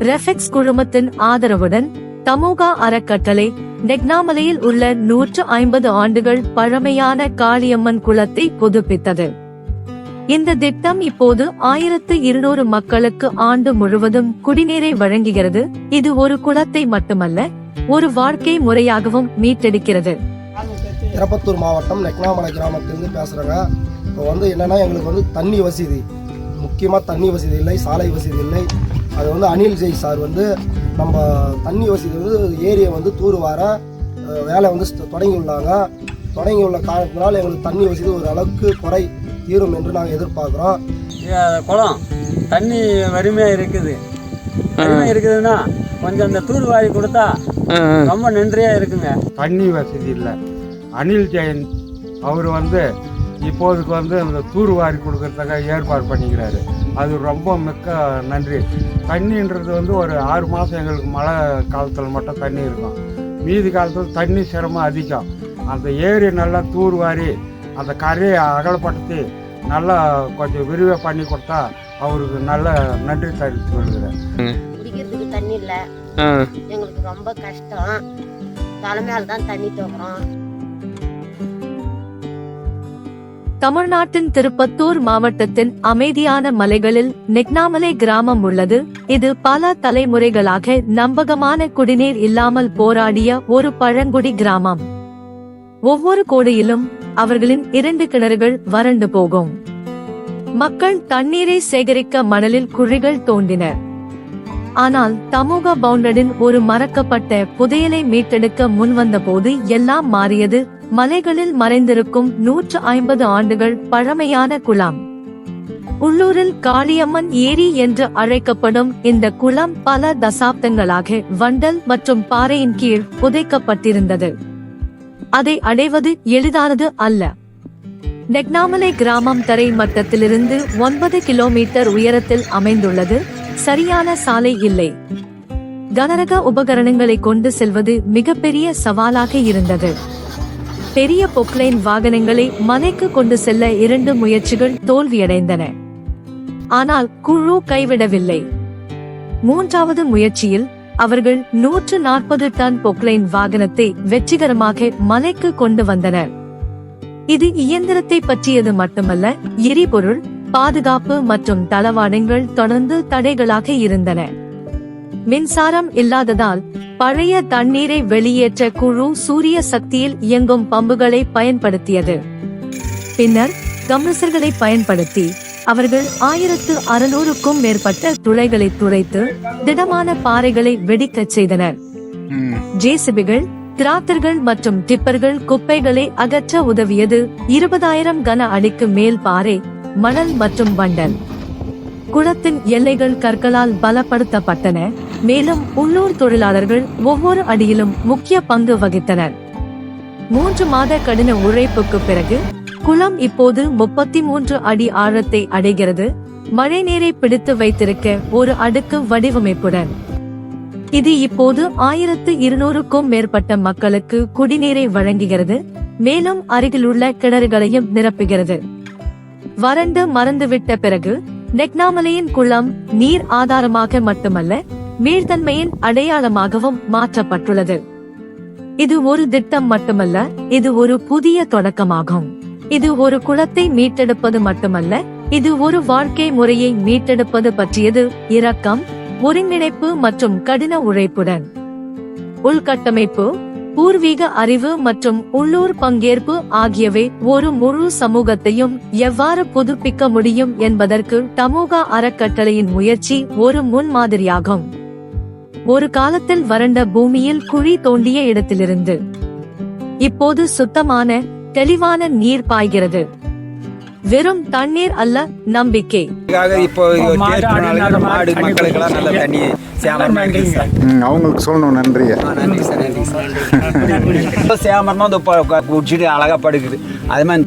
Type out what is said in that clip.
ரெஃபெக்ஸ் குழுமத்தின் ஆதரவுடன் தமோகா அறக்கட்டளை நெக்னாமலையில் உள்ள 150 ஆண்டுகள் பழமையான காளியம்மன் குளத்தை புதுப்பித்தது. இந்த திட்டம் இப்போது 1200 மக்களுக்கு ஆண்டு முழுவதும் குடிநீரை வழங்குகிறது. இது ஒரு குளத்தை மட்டுமல்ல, ஒரு வாழ்க்கை முறையாகவும் மீட்டெடுக்கிறது. திருப்பத்தூர் மாவட்டம் நெக்னாமலை கிராமத்திலிருந்து பேசுகிறேங்க. இப்போ என்னென்னா எங்களுக்கு தண்ணி வசதி, முக்கியமாக தண்ணி வசதி இல்லை, சாலை வசதி இல்லை. அது அனில் ஜெய் சார் நம்ம தண்ணி வசதி ஏரியை தூர்வார வேலை தொடங்கி உள்ள காரணத்தினால் எங்களுக்கு தண்ணி வசதி ஒரு அளவுக்கு குறை தீரும் என்று நாங்கள் எதிர்பார்க்குறோம். குளம் தண்ணி வறுமையாக இருக்குதுன்னா கொஞ்சம் அந்த தூர்வாரி கொடுத்தா ரொம்ப நன்றியாக இருக்குங்க. தண்ணி வசதி இல்லை. அனில் ஜெயன் அவர் இப்போதுக்கு அந்த தூர்வாரி கொடுக்கறதுக்காக ஏற்பாடு பண்ணிக்கிறாரு. அது ரொம்ப மிக்க நன்றி. தண்ணின்றது ஒரு 6 மாதம் எங்களுக்கு மழை காலத்தில் மட்டும் தண்ணி இருக்கும். மீதி காலத்தில் தண்ணி சிரமம் அதிகம். அந்த ஏரி நல்லா தூர்வாரி அந்த கரையை அகலப்படுத்தி நல்லா கொஞ்சம் விரிவாக பண்ணி கொடுத்தா அவருக்கு நல்ல நன்றி தெரிவித்து கொள்கிறேன். குடிக்கிறதுக்கு தண்ணி இல்லை, எங்களுக்கு ரொம்ப கஷ்டம். தலைமையால் தான் தண்ணி தோக்குறோம். தமிழ்நாட்டின் திருப்பத்தூர் மாவட்டத்தின் அமைதியான மலைகளில் நெக்னாமலை கிராமம் உள்ளது. இது பல தலைமுறைகளாக நம்பகமான குடிநீர் இல்லாமல் போராடிய ஒரு பழங்குடி கிராமம். ஒவ்வொரு கோடையிலும் அவர்களின் 2 கிணறுகள் வறண்டு போகும். மக்கள் தண்ணீரை சேகரிக்க மணலில் குழிகள் தோண்டினர். ஆனால் தமோகா பவுண்டரின் ஒரு மறக்கப்பட்ட புதையலை மீட்டெடுக்க முன்வந்த போது எல்லாம் மாறியது. மலைகளில் மறைந்திருக்கும் 150 ஆண்டுகள் பழமையான குளம். உள்ளூரில் காளியம்மன் ஏரி என்று அழைக்கப்படும் இந்த குளம் பல தசாப்தங்களாக வண்டல் மற்றும் பாறையின் கீழ் புதைக்கப்பட்டிருந்தது. அதை அடைவது எளிதானது அல்ல. நெக்னாமலை கிராமம் தரை மட்டத்திலிருந்து 9 கிலோமீட்டர் உயரத்தில் அமைந்துள்ளது. சரியான சாலை இல்லை. கனரக உபகரணங்களை கொண்டு செல்வது மிகப்பெரிய சவாலாக இருந்தது. பெரிய பொக்லைன் வாகனங்களை மலைக்கு கொண்டு செல்ல 2 முயற்சிகள் தோல்வியடைந்தன. ஆனால் குழு கைவிடவில்லை. 3வது முயற்சியில் அவர்கள் 140 டன் பொக்லைன் வாகனத்தை வெற்றிகரமாக மலைக்கு கொண்டு வந்தனர். இது இயந்திரத்தை பற்றியது மட்டுமல்ல, எரிபொருள், பாதுகாப்பு மற்றும் தளவாடங்கள் தொடர்ந்து தடைகளாக இருந்தன. மின்சாரம் இல்லாததால் பழைய தண்ணீரை வெளியேற்ற குழு சூரிய சக்தியில் இயங்கும் பம்புகளை பயன்படுத்தியது. பின்னர் கம்ப்ரஸர்களை பயன்படுத்தி அவர்கள் 1600க்கும் மேற்பட்ட துளைகளை துளைத்து திடமான பாறைகளை வெடிக்கச் செய்தனர். ஜேசிபிகள், திராக்டர்கள் மற்றும் டிப்பர்கள் குப்பைகளை அகற்ற உதவியது. 20,000 கன அடிக்கு மேல் பாறை, மணல் மற்றும் வண்டல். குளத்தின் எல்லைகள் கற்களால் பலப்படுத்தப்பட்டன. மேலும் உள்ளூர் தொழிலாளர்கள் ஒவ்வொரு அடியிலும் முக்கிய பங்கு வகித்தனர். 3 மாத கடின உழைப்புக்கு பிறகு குளம் இப்போது 33 அடி ஆழத்தை அடைகிறது. மழை நீரை பிடித்து வைத்திருக்க ஒரு அடுக்கு வடிவமைப்புடன். இது இப்போது 1200க்கும் மேற்பட்ட மக்களுக்கு குடிநீரை வழங்குகிறது. மேலும் அருகிலுள்ள கிணறுகளையும் நிரப்புகிறது. வறண்டு மறந்துவிட்ட பிறகு நெக்னாமலையின் குளம் நீர் ஆதாரமாக மட்டுமல்ல, மீள்தன்மையின் அடையாளமாகவும் மாற்றப்பட்டுள்ளது. இது ஒரு திட்டம் மட்டுமல்ல, இது ஒரு புதிய தொடக்கமாகும். இது ஒரு குளத்தை மீட்டெடுப்பது மட்டுமல்ல, இது ஒரு வாழ்க்கை முறையை மீட்டெடுப்பது பற்றியது. இரக்கம், ஒருங்கிணைப்பு மற்றும் கடின உழைப்புடன். உள்கட்டமைப்பு, பூர்வீக அறிவு மற்றும் உள்ளூர் பங்கேற்பு ஆகியவை ஒரு முழு சமூகத்தையும் எவ்வாறு புதுப்பிக்க முடியும் என்பதற்கு தமோகா அறக்கட்டளையின் முயற்சி ஒரு முன்மாதிரியாகும். ஒரு காலத்தில் வறண்ட பூமியில் குழி தோண்டிய இடத்திலிருந்து இப்போது சுத்தமான, தெளிவான நீர் பாய்கிறது. வெறும் தண்ணீர் அல்ல, நம்பிக்கை. அவங்களுக்கு சொல்லணும் நன்றி. சேமரமா குடிச்சிட்டு அழகா படுக்குது. அது மாதிரி